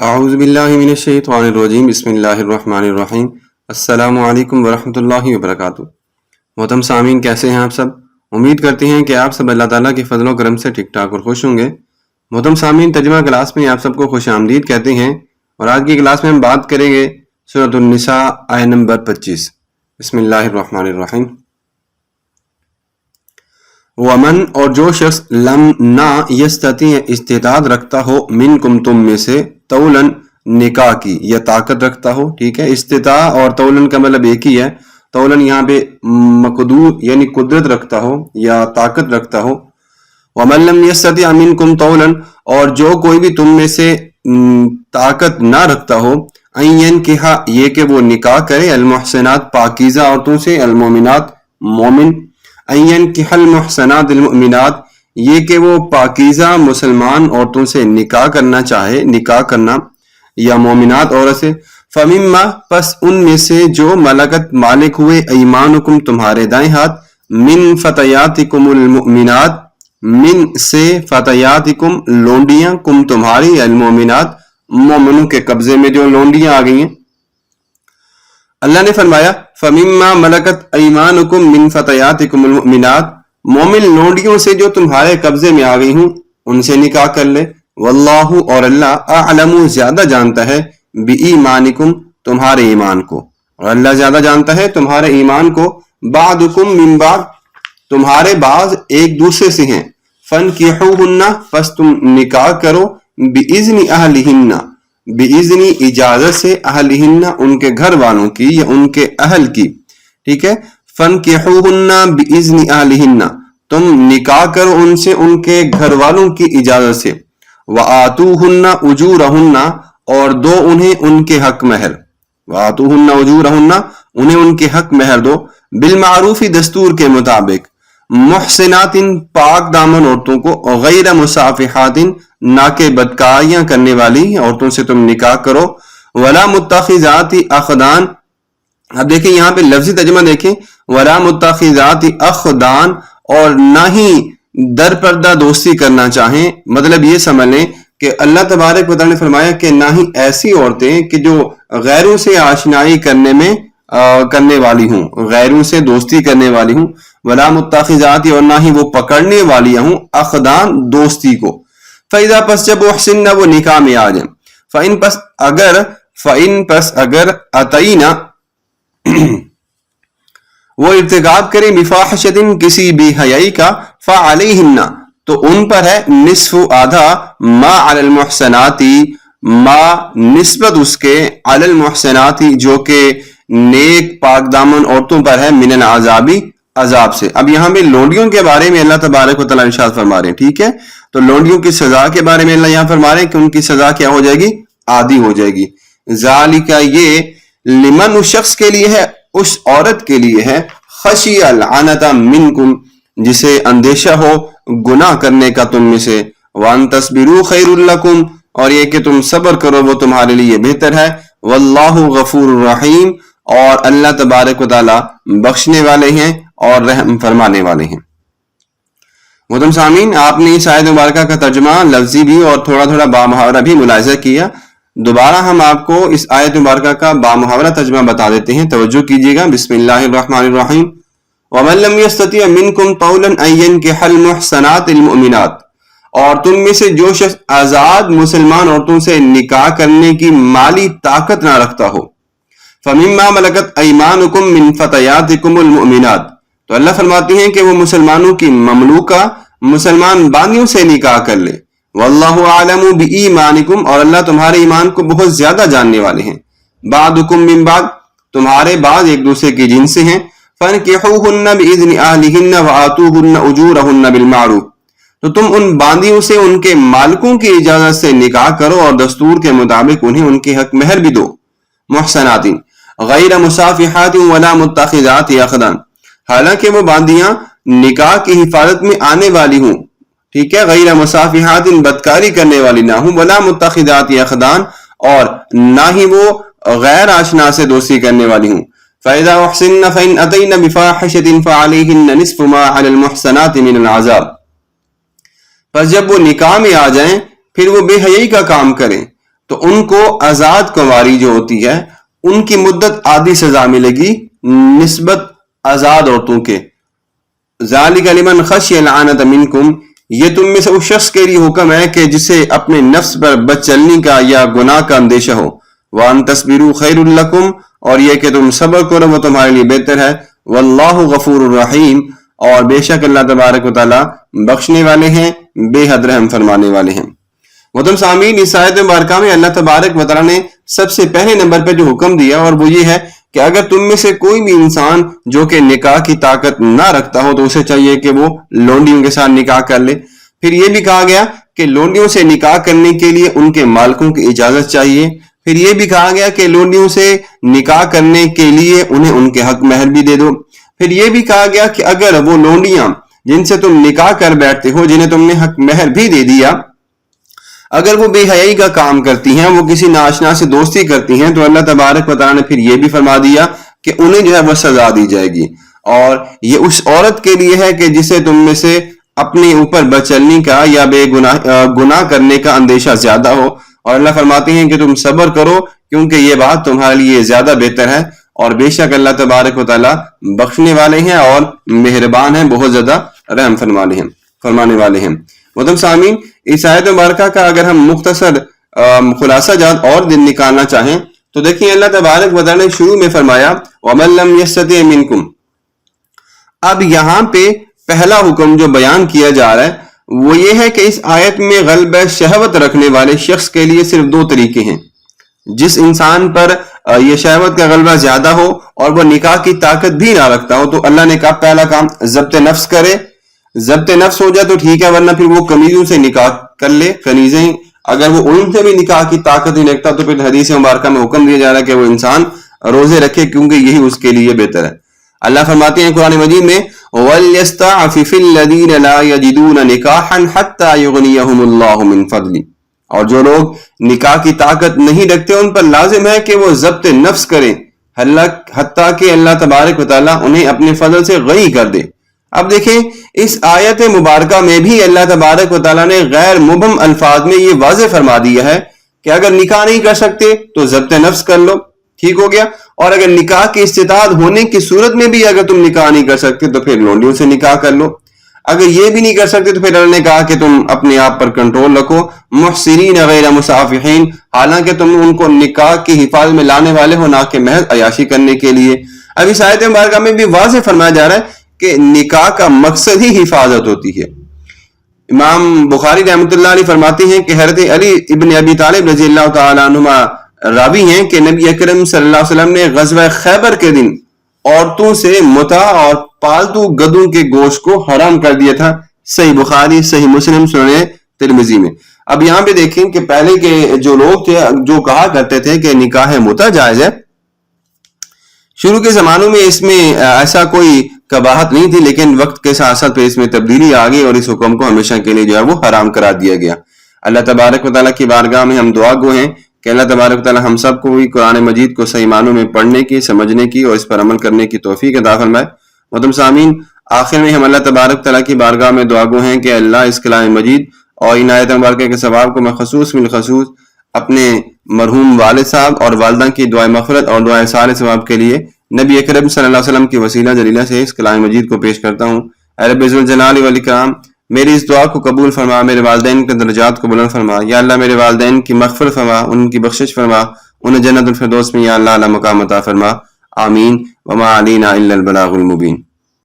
اعوذ باللہ من الشیطان الرجیم بسم اللہ الرحمن الرحیم السلام علیکم ورحمۃ اللہ وبرکاتہ۔ محترم سامعین، کیسے ہیں آپ سب؟ امید کرتے ہیں کہ آپ سب اللہ تعالیٰ کے فضل و کرم سے ٹھیک ٹھاک اور خوش ہوں گے۔ محترم سامعین، ترجمہ کلاس میں آپ سب کو خوش آمدید کہتے ہیں، اور آج کی کلاس میں ہم بات کریں گے سورۃ النساء آیت نمبر 25۔ بسم اللہ الرحمن الرحیم۔ ومن، اور جو شخص لم نہ یستطیع استطاعت رکھتا ہو منکم تم میں سے طولن نکاح کی یا طاقت رکھتا ہو، ٹھیک ہے، استطاع اور طولن کا مطلب ایک ہی ہے۔ طولن یہاں پہ مقدور یعنی قدرت رکھتا ہو یا طاقت رکھتا ہو۔ ومن لم یستطیع منکم طولن، اور جو کوئی بھی تم میں سے طاقت نہ رکھتا ہو، ان ینکحا، یہ کہ وہ نکاح کرے، المحسنات پاکیزہ عورتوں سے، المؤمنات مومن، ان ینکح المحسنات المؤمنات، یہ کہ وہ پاکیزہ مسلمان عورتوں سے نکاح کرنا چاہے، نکاح کرنا یا مومنات عورت سے، فمما، پس ان میں سے جو ملکت مالک ہوئے، ایمانکم تمہارے دائیں ہاتھ، من فتیاتکم المؤمنات، من سے فتیاتکم لونڈیاں، کم تمہاری، المؤمنات مومنوں کے قبضے میں جو لونڈیاں آ گئی ہیں۔ اللہ نے فرمایا فمما ملکت ایمانکم من فتیاتکم المؤمنات، مومن لونڈیوں سے جو تمہارے قبضے میں آ گئی ہوں ان سے نکاح کر لے۔ واللہ، اور اللہ اعلم زیادہ جانتا ہے، بایمانکم تمہارے ایمان کو، اور اللہ زیادہ جانتا ہے تمہارے ایمان کو، بعضکم من بعض تمہارے بعض ایک دوسرے سے ہیں، فانکحوہن پس تم نکاح کرو، باذن اہلہن باذن اجازت سے، اہلہن ان کے گھر والوں کی یا ان کے اہل کی، ٹھیک ہے، فانکحوہن باذن اہلہن تم نکاح کرو ان سے ان کے گھر والوں کی اجازت سے، وآتوہن اجورہن اور دو انہیں ان کے حق مہر، وآتوہن اجورہن انہیں ان کے حق مہر دو، بالمعروف دستور کے مطابق، محسنات پاک دامن عورتوں کو، غیر مصافحات نہ کہ بدکاریاں کرنے والی عورتوں سے تم نکاح کرو، ولا متخذات اخدان، اب دیکھیں یہاں پہ لفظی ترجمہ دیکھیں، ولا متخذات اخدان، اور نہ ہی در پردہ دوستی کرنا چاہیں، مطلب یہ سمجھ لیں کہ اللہ تبارک و تعالیٰ نے فرمایا کہ نہ ہی ایسی عورتیں کہ جو غیروں سے آشنائی کرنے والی ہوں، غیروں سے دوستی کرنے والی ہوں، ولا متخذات، اور نہ ہی وہ پکڑنے والی ہوں، اخدان دوستی کو، فَإِذَا پس جب احسن وہ نکاح میں آ جائیں، فَإِن پس اگر اتینا وہ ارتکاب کریں، بفاحشۃ کسی بے حیائی کا، فعلیہن تو ان پر ہے، نصف آدھا، ما علی المحسنات ما نسبت اس کے، علی المحسنات جو کہ نیک پاک دامن عورتوں پر ہے، من العذاب عذاب سے۔ اب یہاں پہ لونڈیوں کے بارے میں اللہ تبارک و تعالیٰ ارشاد فرما رہے ہیں، ٹھیک ہے، تو لونڈیوں کی سزا کے بارے میں اللہ یہاں فرما رہے ہیں کہ ان کی سزا کیا ہو جائے گی؟ آدھی ہو جائے گی۔ ذالک، یہ لمن اس شخص کے لیے ہے، اس عورت کے لیے ہے، خشی العنت منکم جسے اندیشہ ہو گناہ کرنے کا تم میں سے، وان تصبروا خیر لکم اور یہ کہ تم صبر کرو وہ تمہارے لیے بہتر ہے، واللہ غفور الرحیم اور اللہ تبارک و تعالی بخشنے والے ہیں اور رحم فرمانے والے ہیں۔ محترم سامعین، آپ نے اس آیت مبارکہ کا ترجمہ لفظی بھی اور تھوڑا تھوڑا بامحاورہ بھی ملاحظہ کیا۔ دوبارہ ہم آپ کو اس آیت مبارکہ کا بامحاورہ ترجمہ بتا دیتے ہیں، توجہ کیجیے گا۔ بسم اللہ الرحمن الرحیم۔ وَمَن لَّمْ يَسْتَطِعْ مِنكُمْ طَوْلًا أَن يَنكِحَ الْمُحْصَنَاتِ الْمُؤْمِنَاتِ، اور تم میں سے جو شخص آزاد مسلمان عورتوں سے نکاح کرنے کی مالی طاقت نہ رکھتا ہو، فَمِمَّا مَلَكَتْ أَيْمَانُكُم مِّن فَتَيَاتِكُمُ الْمُؤْمِنَاتِ، تو اللہ فرماتے ہیں کہ وہ مسلمانوں کی مملوکہ مسلمان باندیوں سے نکاح کر لے، واللہ اعلم بایمانکم اور اللہ تمہارے ایمان کو بہت زیادہ جاننے والے ہیں، بعضکم من بعض تمہارے بعض ایک دوسرے کی جن سے ہیں، فانکحوہن باذن اہلہن وآتوہن اجورہن بالمعروف، تو تم ان باندیوں سے ان کے مالکوں کی اجازت سے نکاح کرو اور دستور کے مطابق انہیں ان کے حق مہر بھی دو، محسنات غیر مصافحات ولا متخذات اخدان، حالانکہ وہ باندیاں نکاح کی حفاظت میں آنے والی ہوں، ٹھیک ہے، غیر مصافحات بدکاری کرنے والی نہ ہوں، ولا متخذات اخدان اور نہ ہی وہ غیر آشنا سے دوستی کرنے والی ہوں، فَإِذَا أُحْصِنَّ فَإِنْ أَتَيْنَ بِفَاحِشَةٍ فَعَلَيْهِنَّ نِصْفُ مَا عَلَى الْمُحْصَنَاتِ مِنَ الْعَذَابِ، پس جب وہ نکاح میں آ جائیں پھر وہ بے حیائی کا کام کریں تو ان کو آزاد کنواری جو ہوتی ہے ان کی مدت آدھی سزا ملے گی نسبت آزاد عورتوں کے. ذالک لمن خشی العنت منکم، یہ تم میں سے اس شخص کے لیے حکم ہے کہ جسے اپنے نفس پر بد چلنی کا یا گناہ کا اندیشہ ہو. وان تصبروا خیر لکم، اور یہ کہ تم صبر کرو وہ تمہارے لیے بہتر ہے. واللہ غفور الرحیم، اور بے شک اللہ تبارک و تعالیٰ بخشنے والے ہیں، بے حد رحم فرمانے والے ہیں. محترم سامعین، اس آیت مبارکہ میں اللہ تبارک و تعالیٰ نے سب سے پہلے نمبر پہ جو حکم دیا اور وہ یہ ہے کہ اگر تم میں سے کوئی بھی انسان جو کہ نکاح کی طاقت نہ رکھتا ہو تو اسے چاہیے کہ وہ لونڈیوں کے ساتھ نکاح کر لے. پھر یہ بھی کہا گیا کہ لونڈیوں سے نکاح کرنے کے لیے ان کے مالکوں کی اجازت چاہیے. پھر یہ بھی کہا گیا کہ لونڈیوں سے نکاح کرنے کے لیے انہیں ان کے حق مہر بھی دے دو. پھر یہ بھی کہا گیا کہ اگر وہ لونڈیاں جن سے تم نکاح کر بیٹھتے ہو جنہیں تم نے حق مہر بھی دے دیا، اگر وہ بے حیائی کا کام کرتی ہیں، وہ کسی ناشنا سے دوستی کرتی ہیں، تو اللہ تبارک و تعالیٰ نے پھر یہ بھی فرما دیا کہ انہیں جو ہے وہ سزا دی جائے گی. اور یہ اس عورت کے لیے ہے کہ جسے تم میں سے اپنے اوپر بچلنی کا یا بے گناہ کرنے کا اندیشہ زیادہ ہو. اور اللہ فرماتے ہیں کہ تم صبر کرو کیونکہ یہ بات تمہارے لیے زیادہ بہتر ہے، اور بے شک اللہ تبارک و تعالیٰ بخشنے والے ہیں اور مہربان ہیں، بہت زیادہ رحم فرمانے والے ہیں. محترم سامعین، اس آیت مبارکہ کا اگر ہم مختصر خلاصہ جات اور دن نکالنا چاہیں تو دیکھیں اللہ تبارک و تعالیٰ نے شروع میں فرمایا وَمَن لَّمْ يَسْتَطِعْ مِنكُمْ. اب یہاں پہ پہلا حکم جو بیان کیا جا رہا ہے وہ یہ ہے کہ اس آیت میں غلبہ شہوت رکھنے والے شخص کے لیے صرف دو طریقے ہیں. جس انسان پر یہ شہوت کا غلبہ زیادہ ہو اور وہ نکاح کی طاقت بھی نہ رکھتا ہو تو اللہ نے کہا پہلا کام ضبط نفس کرے. ضبط نفس ہو جائے تو ٹھیک ہے، ورنہ پھر وہ کنیزوں سے نکاح کر لے. کنیزیں اگر وہ ان سے بھی نکاح کی طاقت نہیں رکھتا تو پھر حدیث مبارکہ میں حکم دیا جا رہا ہے کہ وہ انسان روزے رکھے کیونکہ یہی اس کے لیے بہتر ہے. اللہ فرماتے ہیں قرآن مجید میں وَلْيَسْتَعْفِفِ الَّذِينَ لَا يَجِدُونَ نِكَاحًا حَتَّى يُغْنِيَهُمُ اللَّهُ مِنْ فَضْلِهِ. اور جو لوگ نکاح کی طاقت نہیں رکھتے ان پر لازم ہے کہ وہ ضبط نفس کریں حتیٰ کہ اللہ تبارک و تعالیٰ انہیں اپنے فضل سے غنی کر دے. اب دیکھیں اس آیت مبارکہ میں بھی اللہ تبارک و تعالیٰ نے غیر مبہم الفاظ میں یہ واضح فرما دیا ہے کہ اگر نکاح نہیں کر سکتے تو ضبط نفس کر لو، ٹھیک ہو گیا. اور اگر نکاح کی استطاعت ہونے کی صورت میں بھی اگر تم نکاح نہیں کر سکتے تو پھر لونڈیوں سے نکاح کر لو. اگر یہ بھی نہیں کر سکتے تو پھر اللہ نے کہا کہ تم اپنے آپ پر کنٹرول رکھو، محسنین غیر مصافحین، حالانکہ تم ان کو نکاح کی حفاظت میں لانے والے ہو، نہ کہ محض عیاشی کرنے کے لیے. اب اس آیت مبارکہ میں بھی واضح فرمایا جا رہا ہے کہ نکاح کا مقصد ہی حفاظت ہوتی ہے. امام بخاری رحمۃ اللہ علیہ فرماتے ہیں کہ حضرت علی ابن ابی طالب رضی اللہ تعالیٰ عنہما راوی ہیں کہ نبی اکرم صلی اللہ علیہ وسلم نے غزوہ خیبر کے دن عورتوں سے متع اور پالتو گدوں کے گوشت کو حرام کر دیا تھا. صحیح بخاری، صحیح مسلم، سنن ترمذی میں. اب یہاں پہ دیکھیں کہ پہلے کے جو لوگ تھے جو کہا کرتے تھے کہ نکاح متع جائز ہے، شروع کے زمانوں میں اس میں ایسا کوئی قباحت نہیں تھی، لیکن وقت کے ساتھ ساتھ اس میں تبدیلی آ گئی اور اس حکم کو ہمیشہ کے لیے جو ہے وہ حرام کرا دیا گیا. اللہ تبارک و تعالیٰ کی بارگاہ میں ہم دعا گو ہیں کہ اللہ تبارک و تعالیٰ ہم سب کو بھی قرآن مجید کو صحیح معنوں میں پڑھنے کی، سمجھنے کی اور اس پر عمل کرنے کی توفیق عطا فرمائے. محترم سامعین، آخر میں ہم اللہ تبارک و تعالیٰ کی بارگاہ میں دعا گو ہیں کہ اللہ اس کلام مجید اور ان آیت مبارکہ کے ثواب کو بالخصوص اپنے مرحوم والد صاحب اور والدہ کی دعائے مغفرت اور دعائے صالح ثواب کے لیے نبی اکرم صلی اللہ علیہ وسلم کی وسیلہ جلیلہ سے اس کلام مجید کو پیش کرتا ہوں. اے رب ذوالجلال والاکرام، میری اس دعا کو قبول فرما، میرے والدین کے درجات کو بلند فرما. یا اللہ میرے والدین کی مغفرت فرما، ان کی بخشش فرما، انہیں جنت الفردوس میں یا اللہ اعلی مقام عطا فرما. آمین. وما علینا الا البلاغ المبین.